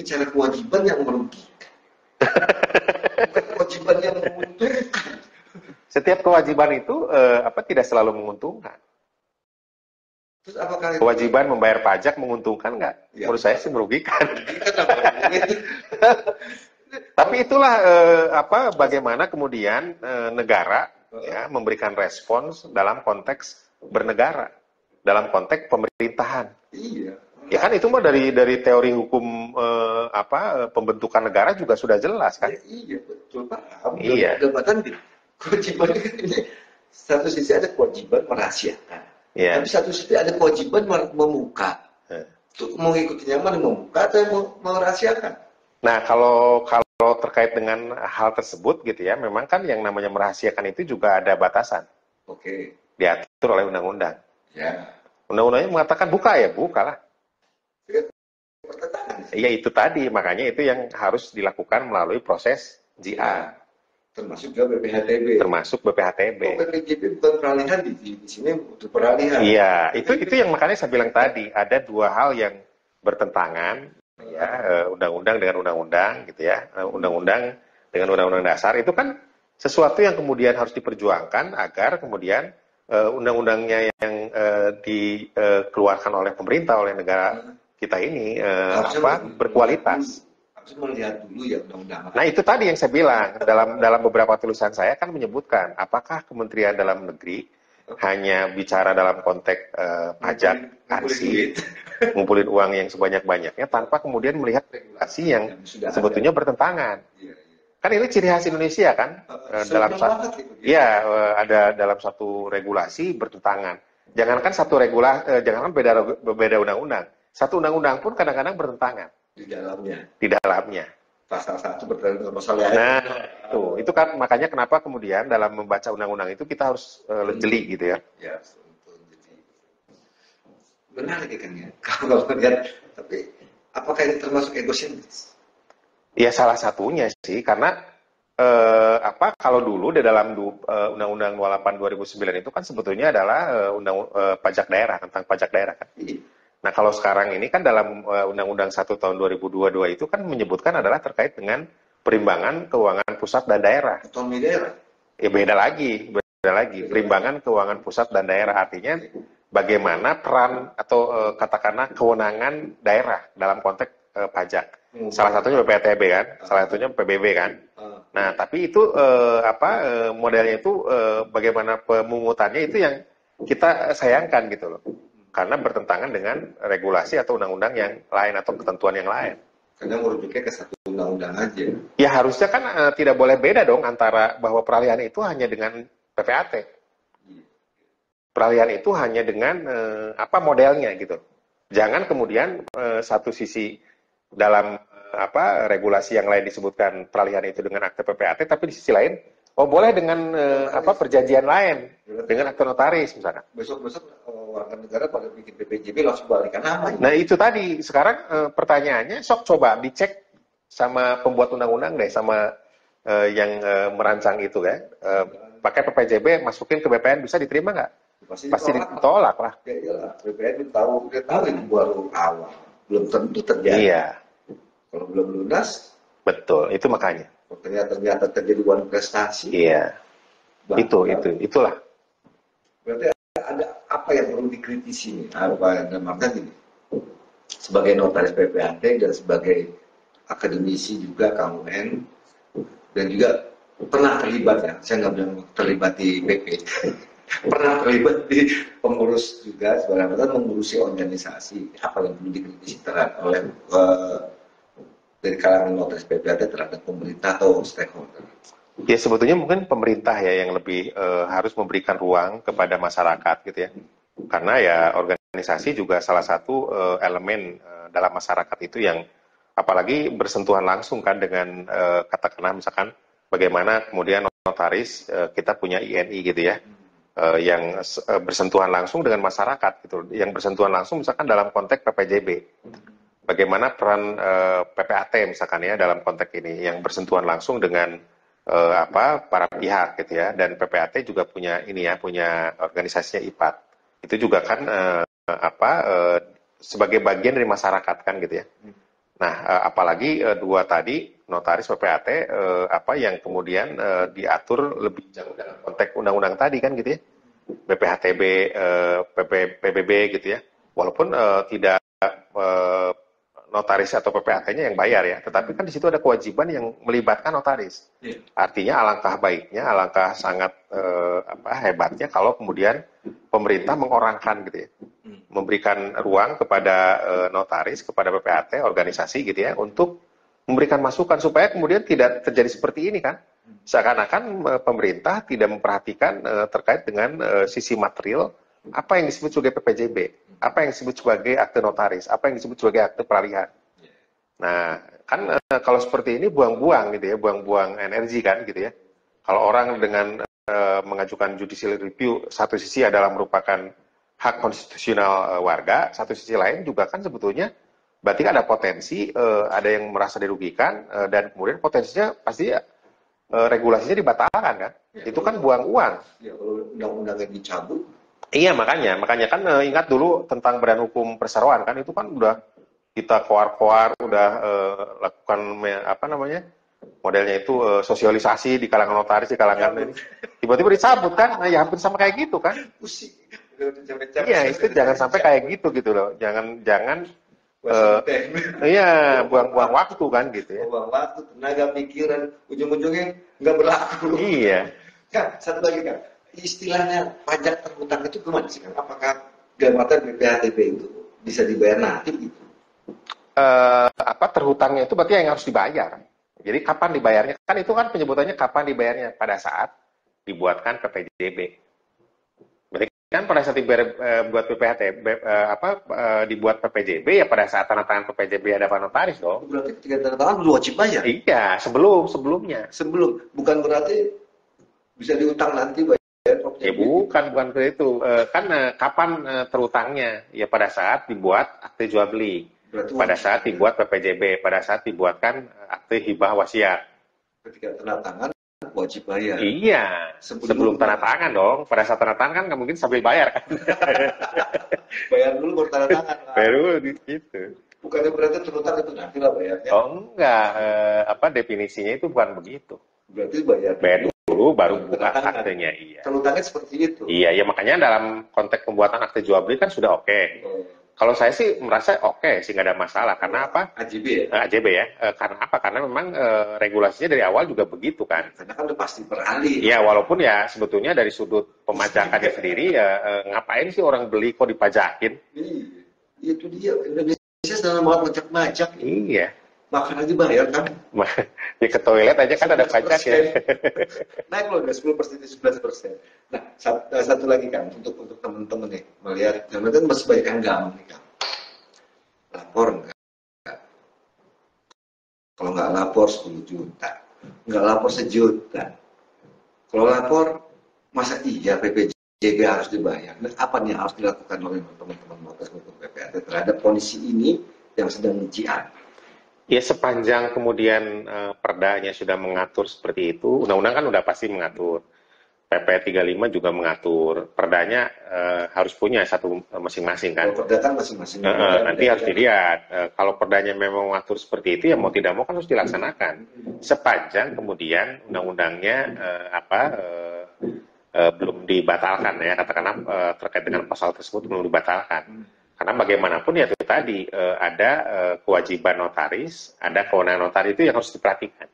bicara kewajiban yang merugikan. Bukan kewajiban yang menguntungkan. Setiap kewajiban itu tidak selalu menguntungkan. Terus apakah kewajiban membayar pajak menguntungkan nggak? Ya, Menurut saya sih merugikan. Merugikan. Tapi itulah bagaimana kemudian negara ya memberikan respons dalam konteks bernegara, dalam konteks pemerintahan. Iya. Ya kan itu mah dari teori hukum pembentukan negara juga sudah jelas kan? Ya, iya betul paham. Iya. Perdebatan di kewajiban ini satu sisi ada kewajiban merahasiakan, yeah. Tapi satu sisi ada kewajiban membuka. Untuk mengikuti nyaman membuka atau merahasiakan. Nah kalau terkait dengan hal tersebut gitu ya, memang kan yang namanya merahasiakan itu juga ada batasan. Oke. Diatur oleh undang-undang. Ya. Undang-undangnya mengatakan buka ya, bukalah. Iya itu tadi, makanya itu yang harus dilakukan melalui proses JR. Termasuk juga BPHTB. Termasuk BPHTB. Oh, BPJB bukan peralihan di sini untuk peralihan. Iya, itu yang makanya saya bilang tadi, ada dua hal yang bertentangan, ya, undang-undang dengan undang-undang gitu ya. Undang-undang dengan undang-undang dasar itu kan sesuatu yang kemudian harus diperjuangkan agar kemudian undang-undangnya yang dikeluarkan oleh pemerintah, oleh negara kita ini berkualitas. Harus melihat dulu ya undang-undang. Nah itu tadi yang saya bilang dalam beberapa tulisan saya kan menyebutkan apakah Kementerian Dalam Negeri hanya bicara dalam konteks pajak, ansih, ngumpulin uang yang sebanyak-banyaknya tanpa kemudian melihat regulasi yang sebetulnya bertentangan. Kan ini ciri khas Indonesia kan dalam ada dalam satu regulasi bertentangan. Jangankan jangankan beda undang-undang. Satu undang-undang pun kadang-kadang bertentangan di dalamnya. Pasal 1 bertentangan dengan pasal lain. Nah, itu kan makanya kenapa kemudian dalam membaca undang-undang itu kita harus jeli gitu ya. Ya, betul. Jadi benar kan ya. Kalau melihat, tapi apakah ini termasuk egosentris? Ya salah satunya sih karena kalau dulu di dalam Undang-Undang 28 2009 itu kan sebetulnya adalah pajak daerah, tentang pajak daerah kan. Nah kalau sekarang ini kan dalam Undang-Undang 1 tahun 2022 itu kan menyebutkan adalah terkait dengan perimbangan keuangan pusat dan daerah. Otonomi daerah. Ya beda lagi. Perimbangan keuangan pusat dan daerah artinya bagaimana peran atau katakanlah kewenangan daerah dalam konteks pajak. Salah satunya BPHTB kan, salah satunya PBB kan. Nah tapi itu modelnya itu bagaimana pemungutannya itu yang kita sayangkan gitu loh. Karena bertentangan dengan regulasi atau undang-undang yang lain atau ketentuan yang lain. Karena merujuknya ke satu undang-undang aja. Ya harusnya kan tidak boleh beda dong antara bahwa peralihan itu hanya dengan PPAT. Peralihan itu hanya dengan modelnya gitu. Jangan kemudian satu sisi dalam regulasi yang lain disebutkan peralihan itu dengan akte PPAT, tapi di sisi lain boleh dengan perjanjian lain dengan akte notaris misalkan. Besok warga negara pada bikin BPJB langsung balikan nama. Nah itu tadi sekarang pertanyaannya sok coba dicek sama pembuat undang-undang deh sama yang merancang itu kan. Pakai PPJB masukin ke BPN bisa diterima nggak? Pasti ditolak lah. Ya iyalah, BPN tahu ini baru awal, belum tentu terjadi. Iya. Kalau belum lunas, betul, itu makanya. Ternyata terjadi one prestasi. Iya. Itulah. Berarti ada apa yang perlu dikritisi nih? Apa yang gini? Sebagai notaris PPAT dan sebagai akademisi juga KUN dan juga pernah terlibat ya. Saya nggak bilang terlibat di PP. Pernah terlibat di pengurus juga sebenarnya mengurusi organisasi. Apa yang perlu dikritisi oleh dari kalangan notaris PPAT terhadap pemerintah atau stakeholder? Ya sebetulnya mungkin pemerintah ya yang lebih harus memberikan ruang kepada masyarakat gitu ya. Karena ya organisasi juga salah satu elemen dalam masyarakat itu yang apalagi bersentuhan langsung kan dengan katakanlah misalkan bagaimana kemudian notaris kita punya INI gitu ya. Yang bersentuhan langsung dengan masyarakat gitu. Yang bersentuhan langsung misalkan dalam konteks PPJB. Bagaimana peran PPAT misalkan ya dalam konteks ini yang bersentuhan langsung dengan para pihak gitu ya, dan PPAT juga punya punya organisasinya IPAT. Itu juga kan sebagai bagian dari masyarakat kan gitu ya. Nah, apalagi dua tadi notaris PPAT apa yang kemudian diatur lebih jauh dalam konteks undang-undang tadi kan gitu ya, BPHTB, PBB gitu ya, walaupun tidak notaris atau PPAT-nya yang bayar ya, tetapi kan di situ ada kewajiban yang melibatkan notaris. Artinya alangkah baiknya, alangkah sangat hebatnya kalau kemudian pemerintah mengorangkan gitu ya, memberikan ruang kepada notaris, kepada PPAT, organisasi gitu ya, untuk memberikan masukan supaya kemudian tidak terjadi seperti ini kan. Seakan-akan pemerintah tidak memperhatikan terkait dengan sisi material, apa yang disebut sebagai PPJB, apa yang disebut sebagai akte notaris, apa yang disebut sebagai akte peralihan. Nah, kan kalau seperti ini buang-buang gitu ya, buang-buang energi kan gitu ya. Kalau orang dengan mengajukan judicial review, satu sisi adalah merupakan hak konstitusional warga, satu sisi lain juga kan sebetulnya berarti ada potensi ada yang merasa dirugikan dan kemudian potensinya pasti regulasinya dibatalkan kan. Ya, itu kan buang uang. Ya, kalau undang-undangnya dicabut. Iya, makanya kan ingat dulu tentang Badan Hukum Perseroan kan, itu kan udah kita koar-koar, udah lakukan apa namanya, modelnya itu sosialisasi di kalangan notaris, di kalangan ini, tiba-tiba dicabut kan. Nah, ya hampir sama kayak gitu kan. Pusing. Iya, itu jangan sampai kayak gitu loh. Jangan iya, buang-buang waktu kan gitu ya. Buang waktu, tenaga, pikiran, ujung-ujungnya nggak berlaku. Iya. Kan, satu lagi kan, istilahnya pajak terhutang itu gimana sih kan? Apakah gamatan BPHTB itu bisa dibayar nanti gitu? Terhutangnya itu berarti yang harus dibayar. Jadi kapan dibayarnya? Kan itu kan penyebutannya kapan dibayarnya, pada saat dibuatkan PPJB. Berarti kan pada saat buat PPHT dibuat PPJB ya pada saat tanda tangan PPJB ada notaris dong. Berarti ketika tanda tangan belum wajib bayar? Iya, sebelumnya. Bukan berarti bisa diutang nanti bayar. Ya bukan itu. Kapan terutangnya? Ya pada saat dibuat akte jual beli. Pada saat dibuat PPJB, pada saat dibuatkan akte hibah wasiat. Ketika tanda tangan wajib bayar. Iya, sebelum tanda tangan dong. Pada saat tanda tangan kan nggak mungkin sambil bayar kan. Bayar dulu baru tanda tangan. Baru gitu. Bukannya berarti terutang itu nanti lah bayarnya. Oh enggak, definisinya itu bukan begitu. Berarti bayar dulu baru buka aktenya. Iya. Terutangnya seperti itu. Iya, ya makanya dalam konteks pembuatan akte jual beli kan sudah oke. Kalau saya sih merasa oke sih, nggak ada masalah. Karena apa? AJB ya? AJB ya. Karena apa? Karena memang regulasinya dari awal juga begitu kan. Karena kan udah pasti beralih. Iya, walaupun ya sebetulnya dari sudut pemajakannya sendiri ya ngapain sih orang beli kok dipajakin? Iya, itu dia. Indonesia sedang banget ngajak-ngajak. Iya. Makan aja bayar kan? Ya ke toilet aja kan ada pajak ya. Naik loh, dari 10% ke 11%. Nah, satu lagi kan, untuk teman-teman nih, melihat, teman-teman kan masih banyak yang gampang nih kan. Lapor nggak? Kalau nggak lapor 10 juta. Nggak lapor 1 juta. Kalau lapor, masa iya PPJB harus dibayar? Nah, apa nih yang harus dilakukan oleh teman-teman notaris maupun PPAT terhadap kondisi ini yang sedang dijiat? Ya sepanjang kemudian perdanya sudah mengatur seperti itu, undang-undang kan udah pasti mengatur. PP 35 juga mengatur. Perdanya harus punya satu masing-masing kan. Kalau perda kan masing-masing. Nanti harus dilihat. Kalau perdanya memang mengatur seperti itu ya mau tidak mau kan harus dilaksanakan. Sepanjang kemudian undang-undangnya belum dibatalkan ya, katakanlah terkait dengan pasal tersebut belum dibatalkan. Karena bagaimanapun ya itu tadi ada kewajiban notaris, ada kewenangan notaris itu yang harus diperhatikan.